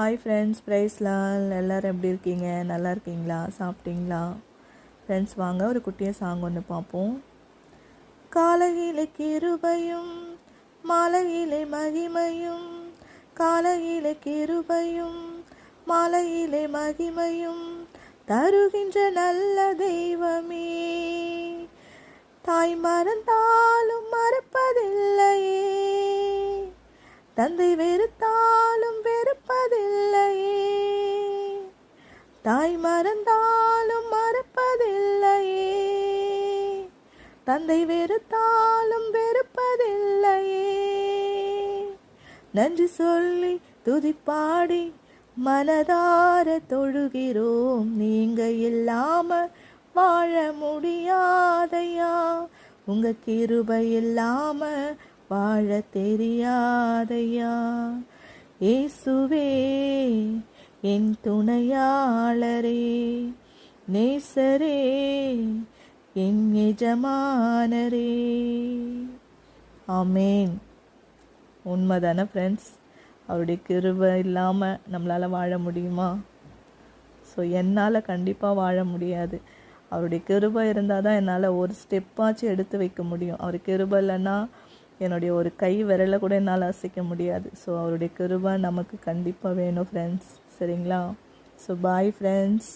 Hi friends, ப்ரைஸ்லால். எல்லோரும் எப்படி இருக்கீங்க? நல்லா இருக்கீங்களா? சாப்பிட்டீங்களா? ஃப்ரெண்ட்ஸ், வாங்க ஒரு குட்டிய சாங் ஒன்று பார்ப்போம். காலையிலே கிருபையும் மாலையிலே மகிமையும், காலையிலே கிருபையும் மாலையிலே மகிமையும் தருகின்ற நல்ல தெய்வமே, தாய் மறந்தாலும் மறப்பதில்லையே, தந்தை வெறுத்தாலும் வெறுப்பதில்லையே, தாய் மறந்தாலும் மறப்பதில்லையே, தந்தை வெறுத்தாலும் வெறுப்பதில்லையே. நன்றி சொல்லி துதிப்பாடி மனதார தொழுகிறோம், நீங்க இல்லாம வாழ முடியாதையா, உங்க கிருபை இல்லாம வாழ தெரியாதையா. இயேசுவே என் துணையாளரே, நேசரே என் எஜமானரே. ஆமேன். உண்மைதானே ஃப்ரெண்ட்ஸ்? அவருடைய கிருபை இல்லாமல் நம்மளால் வாழ முடியுமா? ஸோ என்னால் கண்டிப்பாக வாழ முடியாது. அவருடைய கிருபை இருந்தால் தான் என்னால் ஒரு ஸ்டெப்பாச்சும் எடுத்து வைக்க முடியும். அவர் கிருபை இல்லைன்னா என்னுடைய ஒரு கை விரலை கூட என்னால் அசைக்க முடியாது. ஸோ அவருடைய கிருபை நமக்கு கண்டிப்பாக வேணும் ஃப்ரெண்ட்ஸ். சரிங்களா? So bye friends.